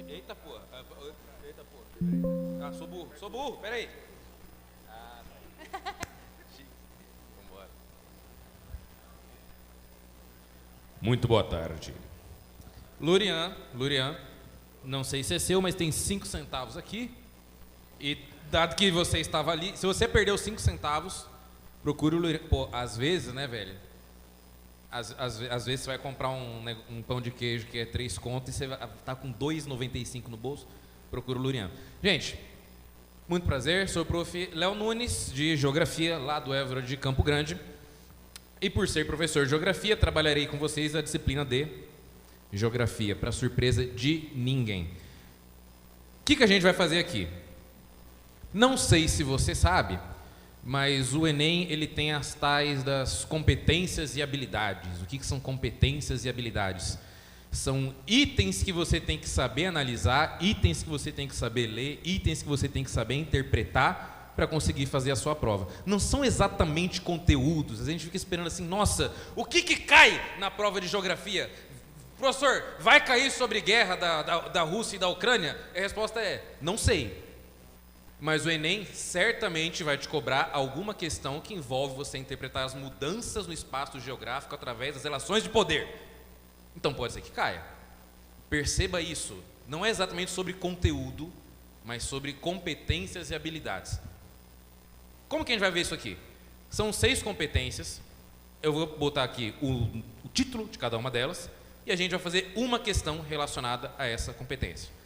Eita porra. Eita porra. Ah, sou burro, peraí. Ah, tá aí. Chique. Vambora. Muito boa tarde. Lurian, não sei se é seu, mas tem 5 centavos aqui. E dado que você estava ali, se você perdeu 5 centavos, procure o Lurian. Pô, às vezes, né, velho? Às vezes você vai comprar um pão de queijo que é 3 contos e você tá com 2,95 no bolso, procura o Lurian. Gente, muito prazer, sou o prof. Léo Nunes, de Geografia, lá do Évora de Campo Grande. E por ser professor de Geografia, trabalharei com vocês a disciplina de Geografia, para surpresa de ninguém. O que a gente vai fazer aqui? Não sei se você sabe, mas o Enem ele tem as tais das competências e habilidades. O que são competências e habilidades? São itens que você tem que saber analisar, itens que você tem que saber ler, itens que você tem que saber interpretar para conseguir fazer a sua prova. Não são exatamente conteúdos. A gente fica esperando assim, nossa, o que cai na prova de geografia? Professor, vai cair sobre guerra da Rússia e da Ucrânia? A resposta é, não sei. Mas o Enem certamente vai te cobrar alguma questão que envolve você interpretar as mudanças no espaço geográfico através das relações de poder. Então pode ser que caia. Perceba isso. Não é exatamente sobre conteúdo, mas sobre competências e habilidades. Como que a gente vai ver isso aqui? São 6 competências. Eu vou botar aqui o título de cada uma delas e a gente vai fazer uma questão relacionada a essa competência.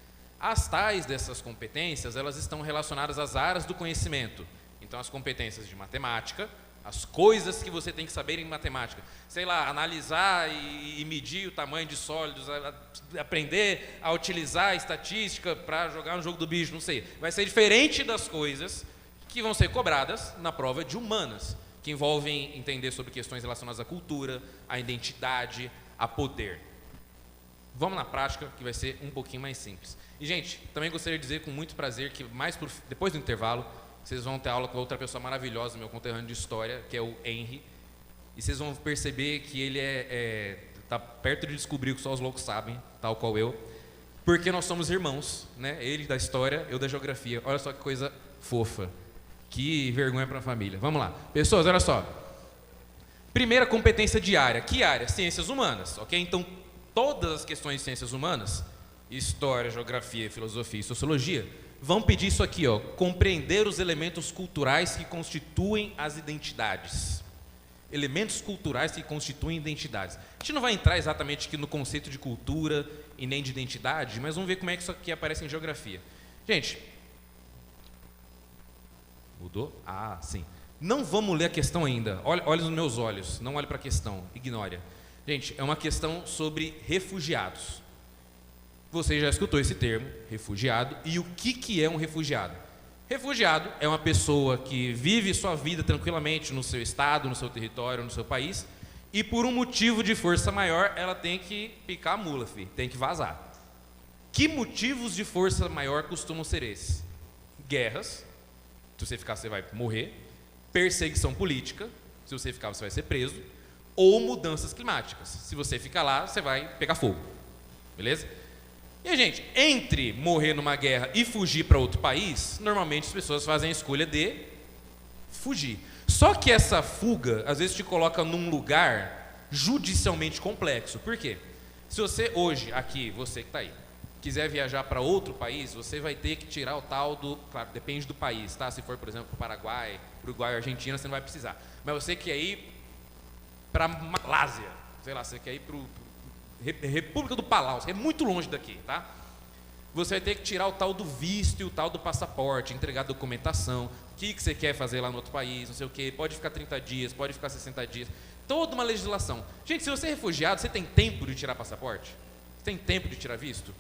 As tais dessas competências, elas estão relacionadas às áreas do conhecimento. Então, as competências de matemática, as coisas que você tem que saber em matemática. Sei lá, analisar e medir o tamanho de sólidos, aprender a utilizar a estatística para jogar no jogo do bicho, não sei. Vai ser diferente das coisas que vão ser cobradas na prova de humanas, que envolvem entender sobre questões relacionadas à cultura, à identidade, a poder. Vamos na prática, que vai ser um pouquinho mais simples. E, gente, também gostaria de dizer com muito prazer que depois do intervalo, vocês vão ter aula com outra pessoa maravilhosa, meu conterrâneo de história, que é o Henry. E vocês vão perceber que ele está perto de descobrir o que só os loucos sabem, tal qual eu, porque nós somos irmãos, né? Ele da história, eu da geografia. Olha só que coisa fofa. Que vergonha para a família. Vamos lá. Pessoas, olha só. Primeira competência diária. Que área? Ciências humanas, ok? Então, todas as questões de ciências humanas, história, geografia, filosofia e sociologia, vão pedir isso aqui, ó, compreender os elementos culturais que constituem as identidades. Elementos culturais que constituem identidades. A gente não vai entrar exatamente aqui no conceito de cultura e nem de identidade, mas vamos ver como é que isso aqui aparece em geografia. Gente, mudou? Ah, sim. Não vamos ler a questão ainda. Olhe nos meus olhos, não olhe para a questão, ignore. Gente, é uma questão sobre refugiados. Você já escutou esse termo, refugiado, e o que é um refugiado? Refugiado é uma pessoa que vive sua vida tranquilamente no seu estado, no seu território, no seu país, e por um motivo de força maior, ela tem que picar a mula, tem que vazar. Que motivos de força maior costumam ser esses? Guerras, se você ficar você vai morrer, perseguição política, se você ficar você vai ser preso, ou mudanças climáticas, se você ficar lá você vai pegar fogo, beleza? E, gente, entre morrer numa guerra e fugir para outro país, normalmente as pessoas fazem a escolha de fugir. Só que essa fuga, às vezes, te coloca num lugar judicialmente complexo. Por quê? Se você hoje, aqui, você que está aí, quiser viajar para outro país, você vai ter que tirar o tal do... Claro, depende do país, tá? Se for, por exemplo, para o Paraguai, Uruguai, Argentina, você não vai precisar. Mas você quer ir para Malásia, sei lá, você quer ir para República do Palau, é muito longe daqui, tá? Você vai ter que tirar o tal do visto e o tal do passaporte, entregar documentação, o que você quer fazer lá no outro país, não sei o que, pode ficar 30 dias, pode ficar 60 dias, toda uma legislação. Gente, se você é refugiado, você tem tempo de tirar passaporte? Você tem tempo de tirar visto?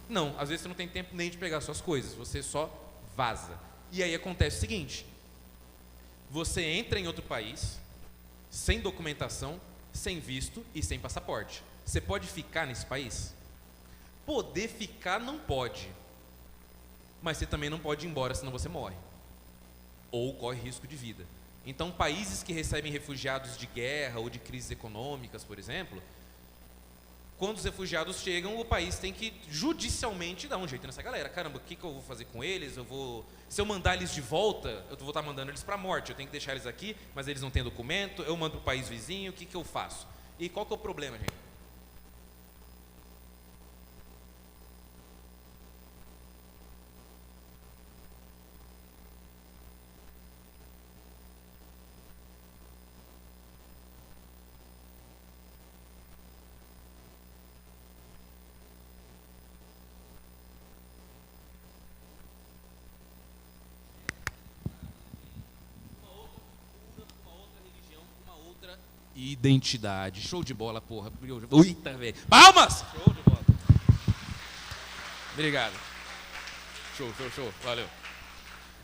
Não, às vezes você não tem tempo nem de pegar suas coisas, você só vaza. E aí acontece o seguinte, você entra em outro país, sem documentação, sem visto e sem passaporte. Você pode ficar nesse país? Poder ficar não pode, mas você também não pode ir embora, senão você morre ou corre risco de vida. Então, países que recebem refugiados de guerra ou de crises econômicas, por exemplo, Quando os refugiados chegam, o país tem que judicialmente dar um jeito nessa galera. Caramba, o que eu vou fazer com eles? Se eu mandar eles de volta, eu vou estar mandando eles para a morte. Eu tenho que deixar eles aqui, mas eles não têm documento. Eu mando para o país vizinho, o que eu faço? E qual que é o problema, gente? Identidade. Show de bola, porra. Eita, velho. Palmas! Show de bola. Obrigado. Show. Valeu.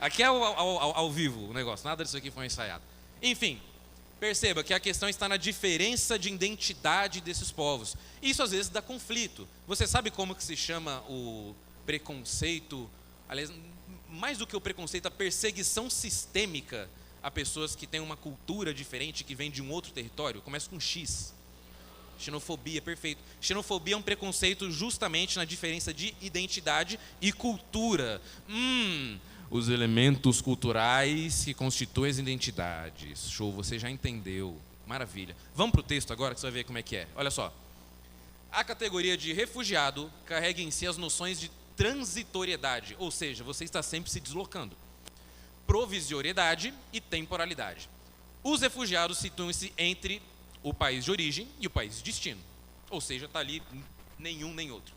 Aqui é ao vivo o negócio. Nada disso aqui foi ensaiado. Enfim, perceba que a questão está na diferença de identidade desses povos. Isso às vezes dá conflito. Você sabe como que se chama o preconceito? Aliás, mais do que o preconceito, a perseguição sistêmica a pessoas que têm uma cultura diferente, que vêm de um outro território. Começa com X. Xenofobia, perfeito. Xenofobia é um preconceito justamente na diferença de identidade e cultura. Os elementos culturais que constituem as identidades. Show, você já entendeu. Maravilha. Vamos para o texto agora que você vai ver como é que é. Olha só. A categoria de refugiado carrega em si as noções de transitoriedade, ou seja, você está sempre se deslocando, provisoriedade e temporalidade. Os refugiados situam-se entre o país de origem e o país de destino, ou seja, está ali nenhum nem outro.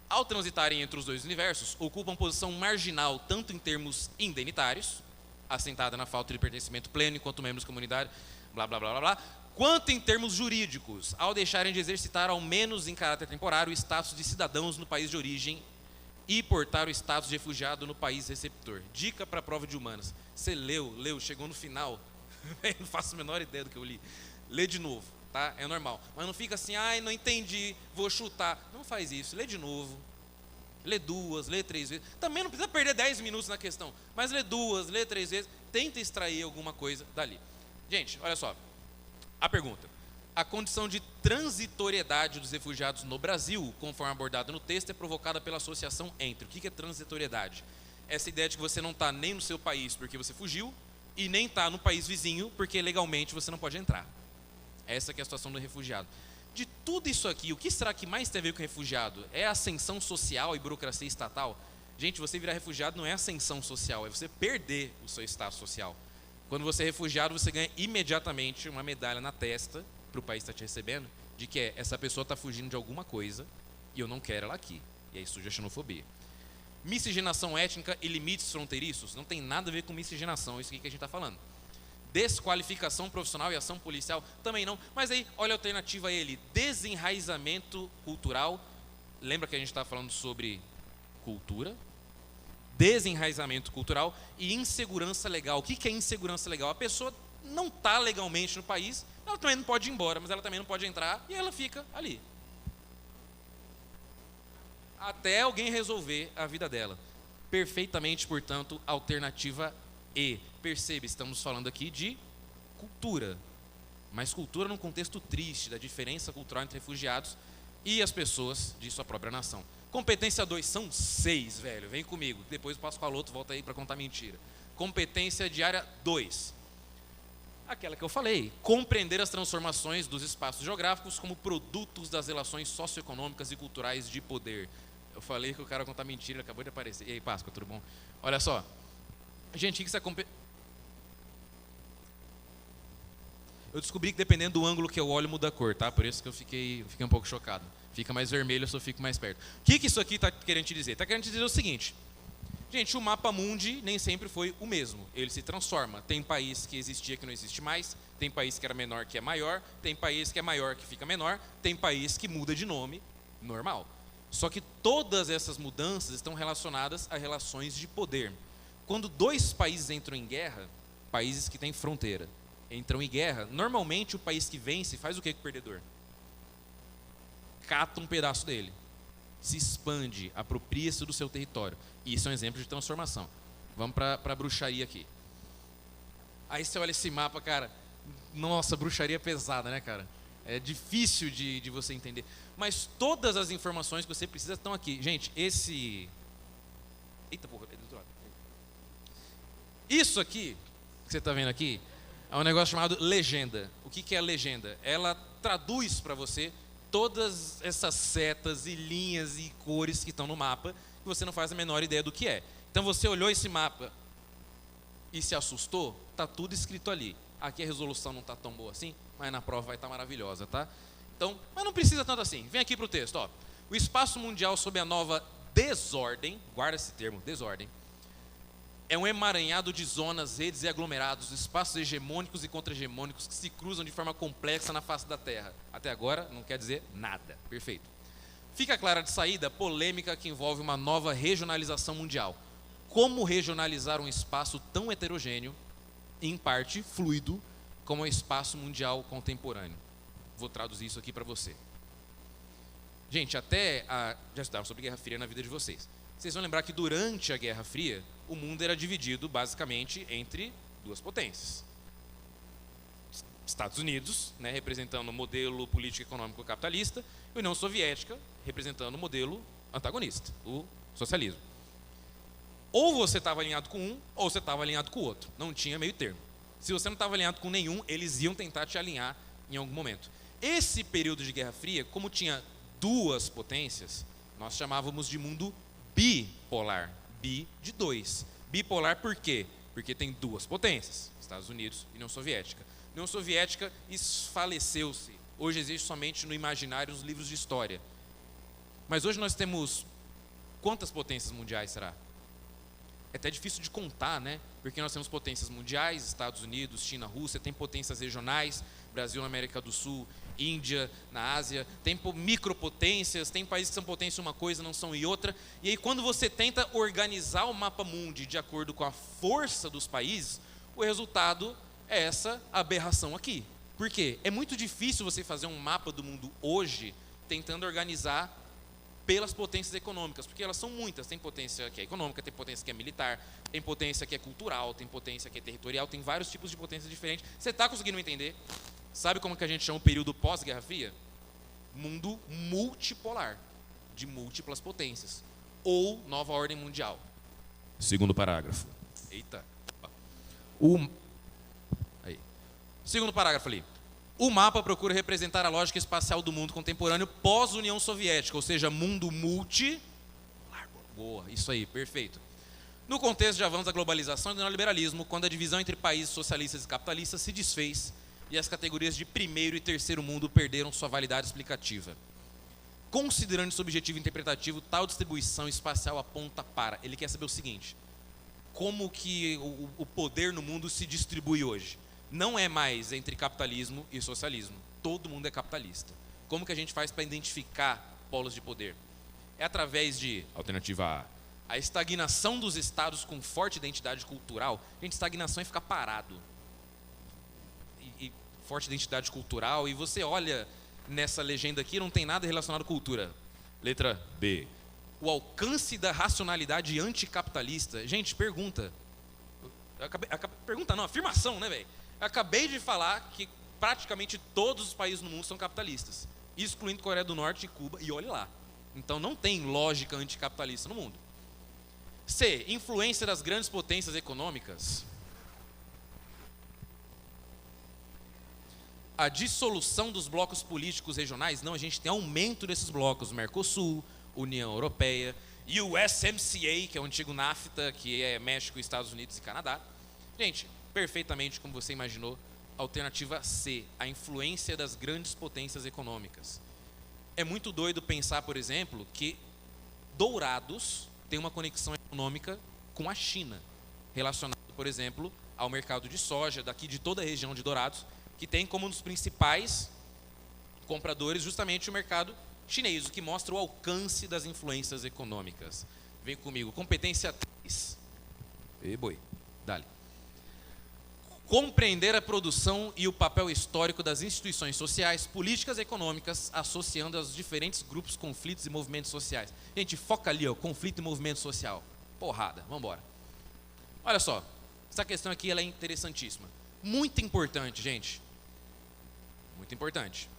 Ao transitarem entre os dois universos, ocupam posição marginal tanto em termos indenitários, assentada na falta de pertencimento pleno enquanto membros da comunidade, blá blá blá blá blá, quanto em termos jurídicos, ao deixarem de exercitar ao menos em caráter temporário o status de cidadãos no país de origem e portar o status de refugiado no país receptor. Dica para a prova de humanas. Você leu, chegou no final. Não faço a menor ideia do que eu li. Lê de novo, tá? É normal. Mas não fica assim, não entendi, vou chutar. Não faz isso, lê de novo. Lê 2, lê 3 vezes. Também não precisa perder 10 minutos na questão. Mas lê 2, lê 3 vezes. Tenta extrair alguma coisa dali. Gente, olha só. A pergunta. A condição de transitoriedade dos refugiados no Brasil, conforme abordado no texto, é provocada pela associação entre. O que é transitoriedade? Essa ideia de que você não está nem no seu país porque você fugiu e nem está no país vizinho porque legalmente você não pode entrar. Essa que é a situação do refugiado. De tudo isso aqui, o que será que mais tem a ver com refugiado? É ascensão social e burocracia estatal? Gente, você virar refugiado não é ascensão social, é você perder o seu status social. Quando você é refugiado, você ganha imediatamente uma medalha na testa para o país estar te recebendo, de que essa pessoa está fugindo de alguma coisa e eu não quero ela aqui. E aí surge a xenofobia. Miscigenação étnica e limites fronteiriços não tem nada a ver com miscigenação, isso aqui que a gente está falando. Desqualificação profissional e ação policial também não. Mas aí, olha a alternativa a ele: desenraizamento cultural. Lembra que a gente estava falando sobre cultura? Desenraizamento cultural e insegurança legal. O que é insegurança legal? A pessoa não está legalmente no país, ela também não pode ir embora, mas ela também não pode entrar e ela fica ali. Até alguém resolver a vida dela. Perfeitamente, portanto, alternativa E. Perceba, estamos falando aqui de cultura. Mas cultura num contexto triste, da diferença cultural entre refugiados e as pessoas de sua própria nação. Competência 2, são 6, velho. Vem comigo. Depois o Pascoaloto volta aí para contar mentira. Competência diária 2. Aquela que eu falei, compreender as transformações dos espaços geográficos como produtos das relações socioeconômicas e culturais de poder. Eu falei que o cara contar mentira, ele acabou de aparecer. E aí, Páscoa, tudo bom? Olha só. Gente, o que isso é Eu descobri que dependendo do ângulo que eu olho, muda a cor, tá? Por isso que eu fiquei um pouco chocado. Fica mais vermelho, eu só fico mais perto. O que isso aqui está querendo te dizer? Está querendo te dizer o seguinte. Gente, o mapa mundi nem sempre foi o mesmo. Ele se transforma. Tem país que existia que não existe mais. Tem país que era menor que é maior. Tem país que é maior que fica menor. Tem país que muda de nome. Normal. Só que todas essas mudanças estão relacionadas a relações de poder. Quando dois países entram em guerra, países que têm fronteira, entram em guerra, normalmente o país que vence faz o que com o perdedor? Cata um pedaço dele. Se expande, apropria-se do seu território. E isso é um exemplo de transformação. Vamos para a bruxaria aqui. Aí você olha esse mapa, cara. Nossa, bruxaria pesada, né, cara? É difícil de você entender. Mas todas as informações que você precisa estão aqui. Gente, esse... Eita porra, é do outro lado. Isso aqui, que você está vendo aqui, é um negócio chamado legenda. O que é a legenda? Ela traduz para você todas essas setas e linhas e cores que estão no mapa, e você não faz a menor ideia do que é. Então você olhou esse mapa e se assustou, está tudo escrito ali. Aqui a resolução não está tão boa assim, mas na prova vai estar maravilhosa, tá? Então, mas não precisa tanto assim. Vem aqui para o texto, ó. O espaço mundial sob a nova desordem, guarda esse termo, desordem, é um emaranhado de zonas, redes e aglomerados, espaços hegemônicos e contra-hegemônicos que se cruzam de forma complexa na face da Terra. Até agora não quer dizer nada. Perfeito. Fica clara de saída a polêmica que envolve uma nova regionalização mundial. Como regionalizar um espaço tão heterogêneo, em parte fluido, como é o espaço mundial contemporâneo? Vou traduzir isso aqui para você. Gente, já estudaram sobre Guerra Fria na vida de vocês. Vocês vão lembrar que durante a Guerra Fria, o mundo era dividido basicamente entre duas potências. Estados Unidos, né, representando o modelo político econômico capitalista, e a União Soviética, representando o modelo antagonista, o socialismo. Ou você estava alinhado com um, ou você estava alinhado com o outro. Não tinha meio termo. Se você não estava alinhado com nenhum, eles iam tentar te alinhar em algum momento. Esse período de Guerra Fria, como tinha duas potências, nós chamávamos de mundo bipolar. Bi de dois. Bipolar por quê? Porque tem duas potências, Estados Unidos e União Soviética. A União Soviética esfaleceu-se. Hoje existe somente no imaginário, nos livros de história. Mas hoje nós temos quantas potências mundiais será? É até difícil de contar, né? Porque nós temos potências mundiais, Estados Unidos, China, Rússia, tem potências regionais, Brasil na América do Sul, Índia na Ásia, tem micropotências, tem países que são potência uma coisa, não são e outra. E aí quando você tenta organizar o mapa mundi de acordo com a força dos países, o resultado é essa aberração aqui. Por quê? É muito difícil você fazer um mapa do mundo hoje tentando organizar pelas potências econômicas, porque elas são muitas. Tem potência que é econômica, tem potência que é militar, tem potência que é cultural, tem potência que é territorial, tem vários tipos de potências diferentes. Você está conseguindo entender? Sabe como que a gente chama o período pós-Guerra Fria? Mundo multipolar, de múltiplas potências, ou nova ordem mundial. Segundo parágrafo. Eita. Segundo parágrafo ali. O mapa procura representar a lógica espacial do mundo contemporâneo pós-União Soviética, ou seja, mundo multipolar. Boa, isso aí, perfeito. No contexto de avanço da globalização e do neoliberalismo, quando a divisão entre países socialistas e capitalistas se desfez e as categorias de primeiro e terceiro mundo perderam sua validade explicativa. Considerando esse objetivo interpretativo, tal distribuição espacial aponta para... Ele quer saber o seguinte: como que o poder no mundo se distribui hoje? Não é mais entre capitalismo e socialismo. Todo mundo é capitalista. Como que a gente faz para identificar polos de poder? É através de, alternativa A estagnação dos estados com forte identidade cultural. Gente, estagnação é ficar parado. E forte identidade cultural. E você olha nessa legenda aqui, não tem nada relacionado à cultura. Letra B. O alcance da racionalidade anticapitalista. Gente, pergunta. Pergunta não, afirmação, né, velho? Acabei de falar que praticamente todos os países no mundo são capitalistas, excluindo Coreia do Norte e Cuba, e olhe lá. Então não tem lógica anticapitalista no mundo. C. Influência das grandes potências econômicas. A dissolução dos blocos políticos regionais. Não, a gente tem aumento desses blocos. Mercosul, União Europeia, USMCA, que é o antigo NAFTA, que é México, Estados Unidos e Canadá. Gente, perfeitamente como você imaginou, alternativa C, a influência das grandes potências econômicas. É muito doido pensar, por exemplo, que Dourados tem uma conexão econômica com a China, relacionado, por exemplo, ao mercado de soja daqui de toda a região de Dourados, que tem como um dos principais compradores justamente o mercado chinês, o que mostra o alcance das influências econômicas. Vem comigo, competência 3. E boi, dale. Compreender a produção e o papel histórico das instituições sociais, políticas e econômicas, associando aos diferentes grupos, conflitos e movimentos sociais. Gente, foca ali, ó, conflito e movimento social. Porrada, vamos embora. Olha só, essa questão aqui ela é interessantíssima. Muito importante, gente. Muito importante.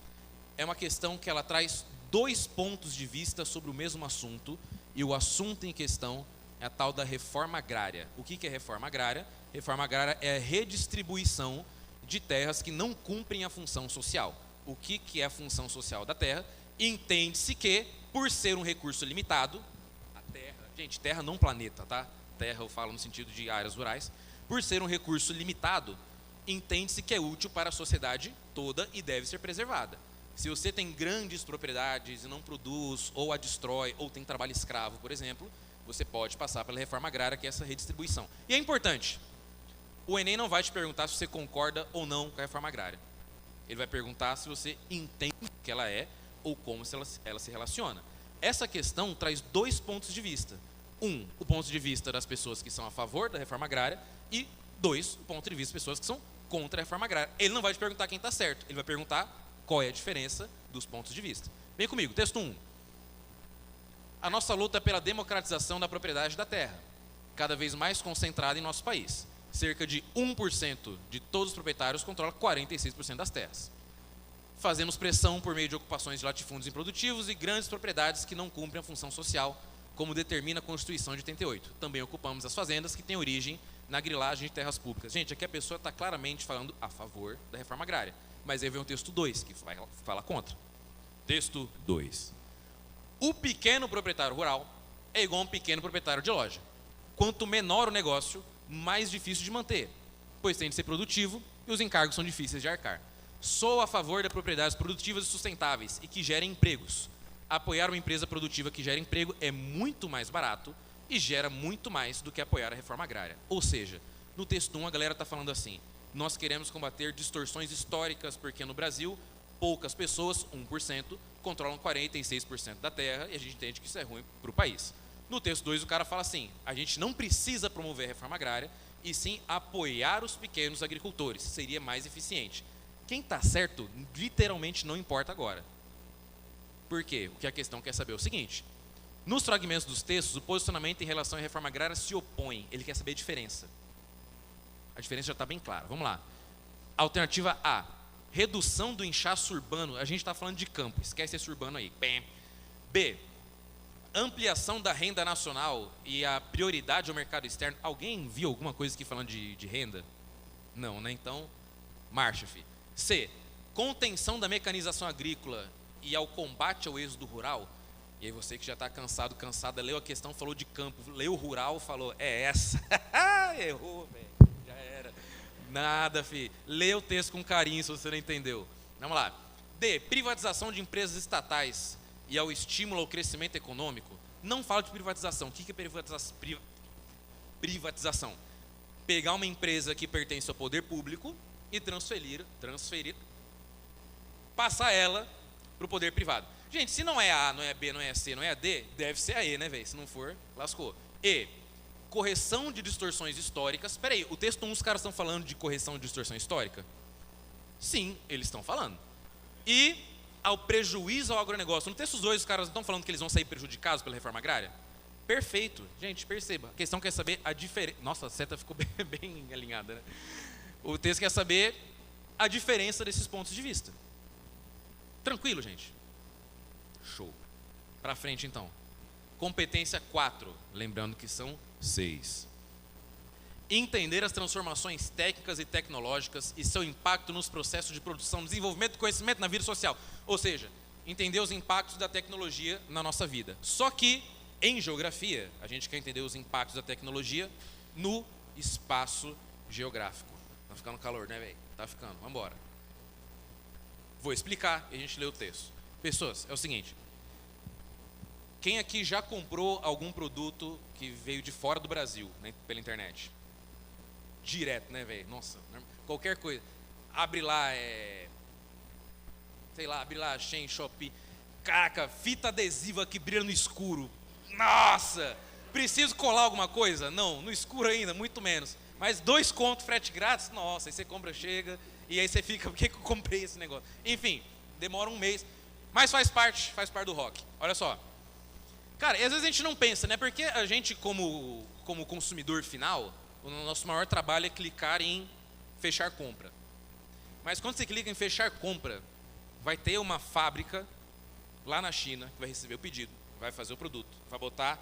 é uma questão que ela traz dois pontos de vista sobre o mesmo assunto, e o assunto em questão é a tal da reforma agrária. O que é reforma agrária? Reforma agrária é a redistribuição de terras que não cumprem a função social. O que é a função social da terra? Entende-se que, por ser um recurso limitado, a terra, gente, terra não planeta, tá? Terra eu falo no sentido de áreas rurais. Por ser um recurso limitado, entende-se que é útil para a sociedade toda e deve ser preservada. Se você tem grandes propriedades e não produz, ou a destrói, ou tem trabalho escravo, por exemplo, você pode passar pela reforma agrária, que é essa redistribuição. E é importante, o Enem não vai te perguntar se você concorda ou não com a reforma agrária. Ele vai perguntar se você entende o que ela é, ou como ela se relaciona. Essa questão traz dois pontos de vista. Um, o ponto de vista das pessoas que são a favor da reforma agrária, e dois, o ponto de vista das pessoas que são contra a reforma agrária. Ele não vai te perguntar quem está certo, ele vai perguntar qual é a diferença dos pontos de vista. Vem comigo, texto 1. A nossa luta é pela democratização da propriedade da terra, cada vez mais concentrada em nosso país. Cerca de 1% de todos os proprietários controla 46% das terras. Fazemos pressão por meio de ocupações de latifúndios improdutivos e grandes propriedades que não cumprem a função social, como determina a Constituição de 88. Também ocupamos as fazendas que têm origem na grilagem de terras públicas. Gente, aqui a pessoa está claramente falando a favor da reforma agrária. Mas aí vem o texto 2, que fala contra. Texto 2. O pequeno proprietário rural é igual a um pequeno proprietário de loja. Quanto menor o negócio, mais difícil de manter, pois tem de ser produtivo e os encargos são difíceis de arcar. Sou a favor de propriedades produtivas e sustentáveis e que gerem empregos. Apoiar uma empresa produtiva que gera emprego é muito mais barato e gera muito mais do que apoiar a reforma agrária. Ou seja, no texto 1 a galera está falando assim: nós queremos combater distorções históricas porque no Brasil poucas pessoas, 1%, controlam 46% da terra e a gente entende que isso é ruim para o país. No texto 2 o cara fala assim: a gente não precisa promover a reforma agrária e sim apoiar os pequenos agricultores, seria mais eficiente. Quem está certo literalmente não importa agora. Por quê? O que a questão quer saber é o seguinte: nos fragmentos dos textos, o posicionamento em relação à reforma agrária se opõe, ele quer saber a diferença. A diferença já está bem clara, vamos lá. Alternativa A, redução do inchaço urbano, a gente está falando de campo, esquece esse urbano aí. B, ampliação da renda nacional e a prioridade ao mercado externo. Alguém viu alguma coisa aqui falando de renda? Não, né? Então, marcha, filho. C, contenção da mecanização agrícola e ao combate ao êxodo rural. E aí você que já está cansada, leu a questão, falou de campo, leu rural, falou, é essa. Errou, velho, já era. Nada, filho. Lê o texto com carinho se você não entendeu. Vamos lá. D, privatização de empresas estatais e ao estímulo ao crescimento econômico. Não fala de privatização. O que é privatização? Pegar uma empresa que pertence ao poder público e transferir, passar ela para o poder privado. Gente, se não é A, não é B, não é C, não é D, deve ser a E, né, velho? Se não for, lascou. E, correção de distorções históricas. Espera aí, o texto 1, os caras estão falando de correção de distorção histórica? Sim, eles estão falando. E ao prejuízo ao agronegócio. No texto 2, os caras não estão falando que eles vão sair prejudicados pela reforma agrária? Perfeito. Gente, perceba. A questão quer saber a diferença. Nossa, a seta ficou bem alinhada, né? O texto quer saber a diferença desses pontos de vista. Tranquilo, gente? Show. Para frente, então. Competência 4. Lembrando que são 6. Entender as transformações técnicas e tecnológicas e seu impacto nos processos de produção, desenvolvimento e conhecimento na vida social. Ou seja, entender os impactos da tecnologia na nossa vida. Só que, em geografia, a gente quer entender os impactos da tecnologia no espaço geográfico. Tá ficando calor, né, velho? Tá ficando. Vamos embora. Vou explicar e a gente lê o texto. Pessoas, é o seguinte. Quem aqui já comprou algum produto que veio de fora do Brasil, né, pela internet? Direto, né, velho? Nossa, qualquer coisa. Abre lá, abre lá, Shein, Shopee. Caraca, fita adesiva que brilha no escuro. Nossa! Preciso colar alguma coisa? Não, no escuro ainda, muito menos. Mas 2 contos, frete grátis, nossa, aí você compra, chega, e aí você fica, por que eu comprei esse negócio? Enfim, demora um mês, mas faz parte do rock. Olha só. Cara, e às vezes a gente não pensa, né? Porque a gente, como consumidor final, o nosso maior trabalho é clicar em fechar compra. Mas quando você clica em fechar compra, vai ter uma fábrica lá na China que vai receber o pedido, vai fazer o produto, vai botar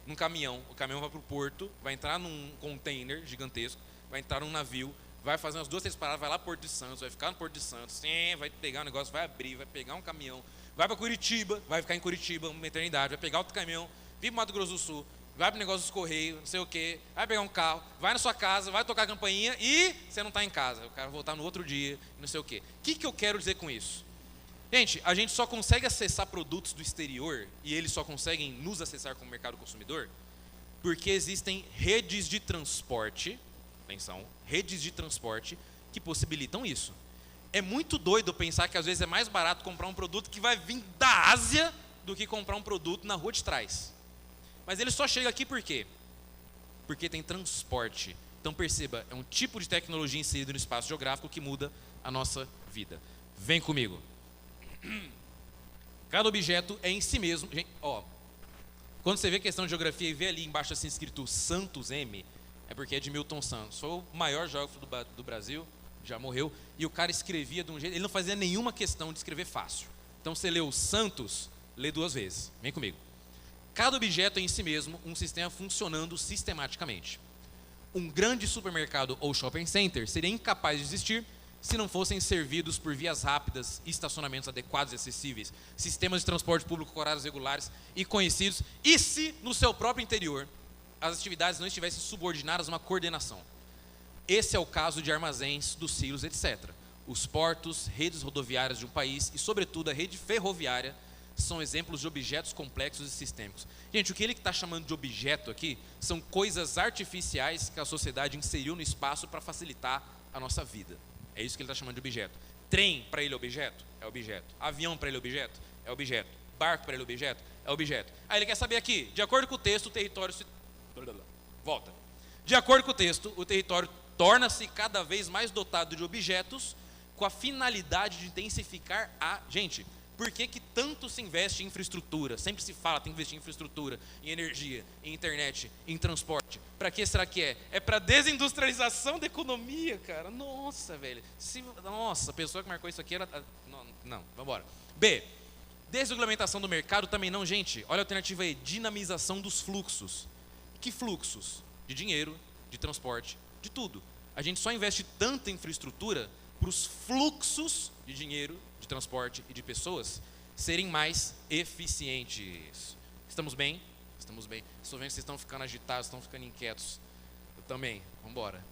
num caminhão, o caminhão vai para o porto, vai entrar num container gigantesco, vai entrar num navio, vai fazer umas 2, 3 paradas, vai lá para Porto de Santos, vai ficar no Porto de Santos, vai pegar o negócio, vai abrir, vai pegar um caminhão, vai para Curitiba, vai ficar em Curitiba uma eternidade, vai pegar outro caminhão, vir para Mato Grosso do Sul, vai para o negócio dos Correios, não sei o quê, vai pegar um carro, vai na sua casa, vai tocar a campainha e você não está em casa, o cara vai voltar no outro dia, não sei o quê. O que eu quero dizer com isso? Gente, a gente só consegue acessar produtos do exterior e eles só conseguem nos acessar como mercado consumidor porque existem redes de transporte, atenção, redes de transporte que possibilitam isso. É muito doido pensar que às vezes é mais barato comprar um produto que vai vir da Ásia do que comprar um produto na rua de trás. Mas ele só chega aqui por quê? Porque tem transporte. Então perceba, é um tipo de tecnologia inserida no espaço geográfico que muda a nossa vida. Vem comigo. Cada objeto é em si mesmo. Gente, quando você vê questão de geografia e vê ali embaixo assim escrito Santos M, é porque é de Milton Santos. Foi o maior geógrafo do Brasil, já morreu, e o cara escrevia de um jeito, ele não fazia nenhuma questão de escrever fácil. Então você leu Santos, lê 2 vezes. Vem comigo. Cada objeto é em si mesmo um sistema funcionando sistematicamente. Um grande supermercado ou shopping center seria incapaz de existir se não fossem servidos por vias rápidas, estacionamentos adequados e acessíveis, sistemas de transporte público com horários regulares e conhecidos, e se no seu próprio interior as atividades não estivessem subordinadas a uma coordenação. Esse é o caso de armazéns, dos silos, etc. Os portos, redes rodoviárias de um país e, sobretudo, a rede ferroviária são exemplos de objetos complexos e sistêmicos. Gente, o que ele está chamando de objeto aqui são coisas artificiais que a sociedade inseriu no espaço para facilitar a nossa vida. É isso que ele está chamando de objeto. Trem, para ele, é objeto? É objeto. Avião, para ele, é objeto? É objeto. Barco, para ele, é objeto? É objeto. Aí ele quer saber aqui, de acordo com o texto, o território se... Volta. De acordo com o texto, o território torna-se cada vez mais dotado de objetos com a finalidade de intensificar a... Gente, por que tanto se investe em infraestrutura? Sempre se fala, tem que investir em infraestrutura, em energia, em internet, em transporte. Para que será que é? É para desindustrialização da economia, cara. Nossa, velho. Nossa, a pessoa que marcou isso aqui era... Não, vamos embora. B. Desregulamentação do mercado também não, gente. Olha a alternativa aí. Dinamização dos fluxos. Que fluxos? De dinheiro, de transporte, de tudo. A gente só investe tanta infraestrutura para os fluxos de dinheiro, de transporte e de pessoas serem mais eficientes. Estamos bem? Estamos bem. Estou vendo que vocês estão ficando agitados, estão ficando inquietos. Eu também. Vamos embora.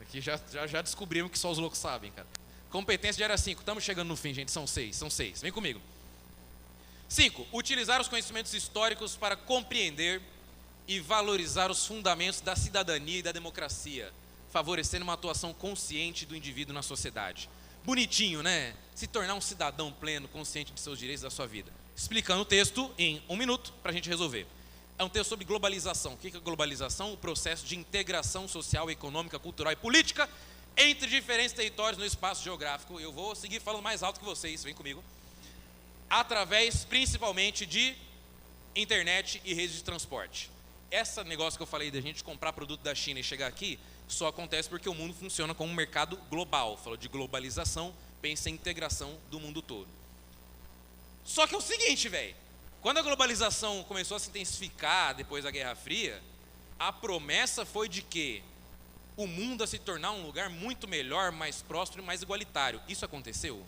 Aqui já descobrimos que só os loucos sabem, cara. Competência de área 5. Estamos chegando no fim, gente. São 6. Vem comigo. 5. Utilizar os conhecimentos históricos para compreender e valorizar os fundamentos da cidadania e da democracia, favorecendo uma atuação consciente do indivíduo na sociedade. Bonitinho, né? Se tornar um cidadão pleno, consciente de seus direitos da sua vida. Explicando o texto em 1 minuto para a gente resolver. É um texto sobre globalização. O que é globalização? O processo de integração social, econômica, cultural e política entre diferentes territórios no espaço geográfico. Eu vou seguir falando mais alto que vocês, vem comigo. Através, principalmente, de internet e redes de transporte. Esse negócio que eu falei da gente comprar produto da China e chegar aqui, só acontece porque o mundo funciona como um mercado global. Falou de globalização, pensa em integração do mundo todo. Só que é o seguinte, velho. Quando a globalização começou a se intensificar depois da Guerra Fria, a promessa foi de que o mundo ia se tornar um lugar muito melhor, mais próspero e mais igualitário. Isso aconteceu?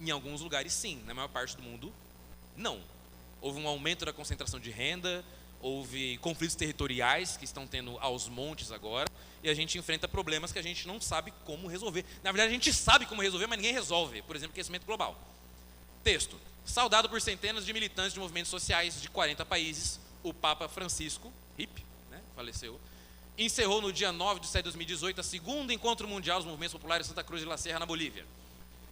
Em alguns lugares sim, na maior parte do mundo não. Houve um aumento da concentração de renda, houve conflitos territoriais que estão tendo aos montes agora, e a gente enfrenta problemas que a gente não sabe como resolver. Na verdade, a gente sabe como resolver, mas ninguém resolve. Por exemplo, aquecimento global. Texto. Saudado por centenas de militantes de movimentos sociais de 40 países, o Papa Francisco, faleceu, encerrou no dia 9 de setembro de 2018 a segunda Encontro Mundial dos Movimentos Populares Santa Cruz de la Sierra, na Bolívia.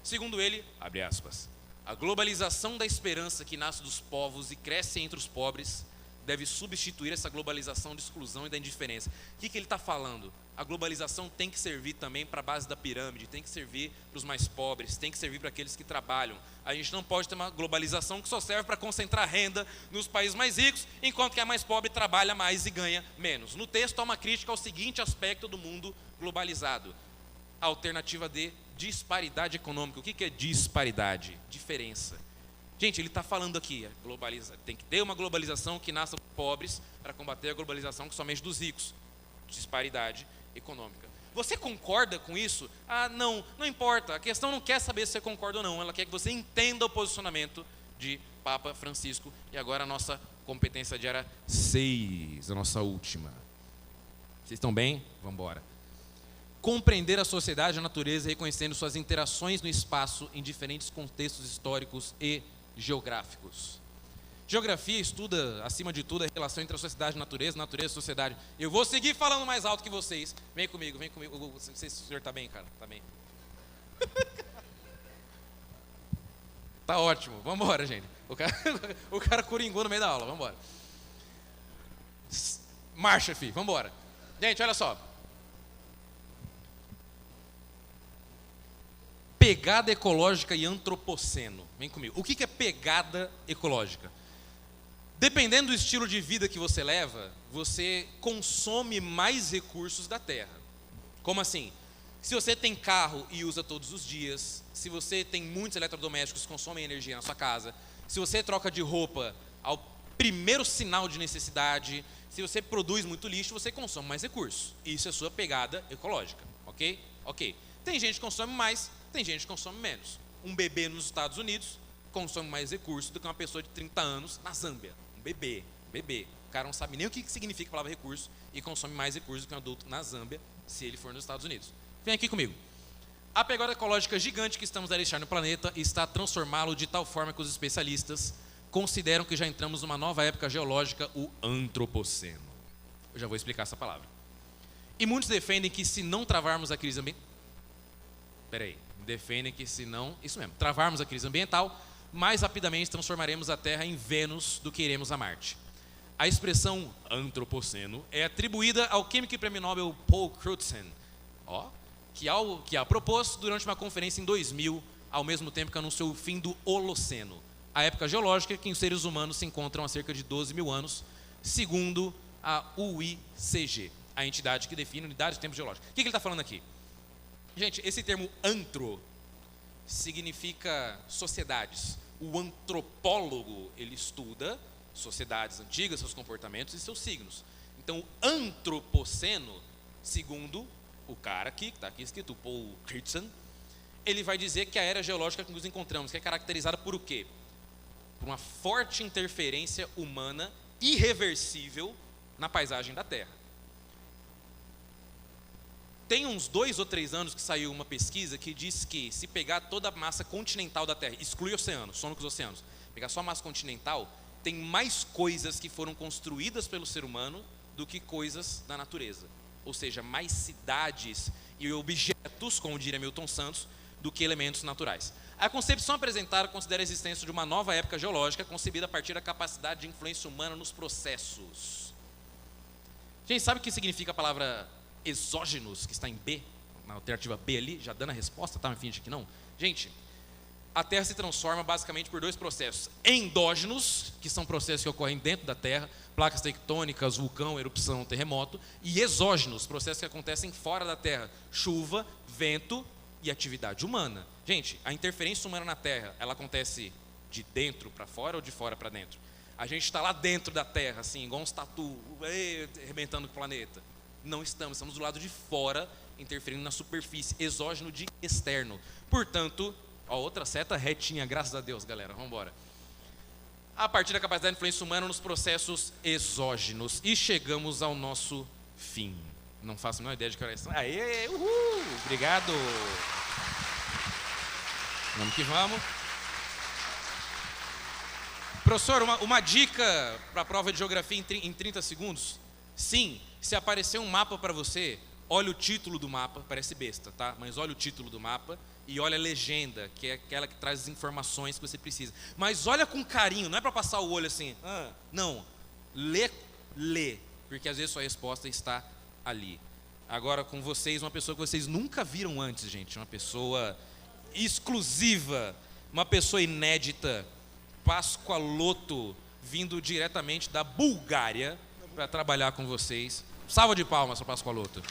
Segundo ele, abre aspas, a globalização da esperança que nasce dos povos e cresce entre os pobres deve substituir essa globalização de exclusão e da indiferença. O que ele está falando? A globalização tem que servir também para a base da pirâmide, tem que servir para os mais pobres, tem que servir para aqueles que trabalham. A gente não pode ter uma globalização que só serve para concentrar renda nos países mais ricos, enquanto que a mais pobre trabalha mais e ganha menos. No texto há uma crítica ao seguinte aspecto do mundo globalizado. a alternativa D, disparidade econômica. O que é disparidade? Diferença. Gente, ele está falando aqui, tem que ter uma globalização que nasça dos pobres para combater a globalização que somente dos ricos. Disparidade econômica. Você concorda com isso? Ah, não importa. A questão não quer saber se você concorda ou não. Ela quer que você entenda o posicionamento de Papa Francisco. E agora a nossa competência diária 6, a nossa última. Vocês estão bem? Vamos embora. Compreender a sociedade e a natureza reconhecendo suas interações no espaço em diferentes contextos históricos e geográficos. Geografia estuda, acima de tudo, a relação entre a sociedade e a natureza, natureza e sociedade. Eu vou seguir falando mais alto que vocês. Vem comigo, vem comigo. Não sei se o senhor está bem, cara. Está bem. Tá ótimo. Vamos embora, gente. O cara coringou no meio da aula. Vamos embora. Marcha, filho. Vamos embora. Gente, olha só. Pegada ecológica e antropoceno. Vem comigo. O que é pegada ecológica? Dependendo do estilo de vida que você leva, você consome mais recursos da terra. Como assim? Se você tem carro e usa todos os dias, se você tem muitos eletrodomésticos que consomem energia na sua casa, se você troca de roupa ao primeiro sinal de necessidade, se você produz muito lixo, você consome mais recursos. Isso é sua pegada ecológica, ok? Ok. Tem gente que consome mais, tem gente que consome menos. Um bebê nos Estados Unidos consome mais recursos do que uma pessoa de 30 anos na Zâmbia. Um bebê. O cara não sabe nem o que significa a palavra recurso e consome mais recursos do que um adulto na Zâmbia, se ele for nos Estados Unidos. Vem aqui comigo. A pegada ecológica gigante que estamos a deixar no planeta está a transformá-lo de tal forma que os especialistas consideram que já entramos numa nova época geológica, o antropoceno. Eu já vou explicar essa palavra. E muitos defendem que se não travarmos a crise ambiental... Defendem que se não... Isso mesmo. Travarmos a crise ambiental, mais rapidamente transformaremos a Terra em Vênus do que iremos a Marte. A expressão antropoceno é atribuída ao químico e prêmio Nobel Paul Crutzen, que a propôs durante uma conferência em 2000, ao mesmo tempo que anunciou o fim do Holoceno, a época geológica que os seres humanos se encontram há cerca de 12 mil anos, segundo a UICG, a entidade que define unidade de tempo geológico. O que ele está falando aqui? Gente, esse termo antro significa sociedades. O antropólogo, ele estuda sociedades antigas, seus comportamentos e seus signos. Então, o antropoceno, segundo o cara aqui, que está aqui escrito, Paul Crutzen, ele vai dizer que a era geológica que nos encontramos, que é caracterizada por o quê? Por uma forte interferência humana irreversível na paisagem da Terra. Tem uns 2 ou 3 anos que saiu uma pesquisa que diz que se pegar toda a massa continental da Terra, exclui oceanos, some com os oceanos, pegar só a massa continental, tem mais coisas que foram construídas pelo ser humano do que coisas da natureza. Ou seja, mais cidades e objetos, como diria Milton Santos, do que elementos naturais. A concepção apresentada considera a existência de uma nova época geológica concebida a partir da capacidade de influência humana nos processos. Gente, sabe o que significa a palavra exógenos, que está em B, na alternativa B ali, já dando a resposta, tá? Me finge que não. Gente, a Terra se transforma basicamente por 2 processos. Endógenos, que são processos que ocorrem dentro da Terra, placas tectônicas, vulcão, erupção, terremoto. E exógenos, processos que acontecem fora da Terra, chuva, vento e atividade humana. Gente, a interferência humana na Terra, ela acontece de dentro para fora ou de fora para dentro? A gente está lá dentro da Terra, assim, igual uns tatu, arrebentando com o planeta. Não estamos do lado de fora, interferindo na superfície, exógeno de externo. Portanto, outra seta retinha, graças a Deus, galera, vamos embora. A partir da capacidade de influência humana nos processos exógenos. E chegamos ao nosso fim. Não faço a menor ideia de que hora é isso. Aê, uhul, obrigado. Vamos que vamos. Professor, uma dica para a prova de geografia em 30 segundos? Sim, se aparecer um mapa para você, olha o título do mapa, parece besta, tá? Mas olha o título do mapa e olha a legenda, que é aquela que traz as informações que você precisa. Mas olha com carinho, não é para passar o olho assim, não, lê, porque às vezes sua resposta está ali. Agora com vocês, uma pessoa que vocês nunca viram antes, gente, uma pessoa exclusiva, uma pessoa inédita, Pascoaloto, vindo diretamente da Bulgária, para trabalhar com vocês. Salva de palmas para Pascoaloto.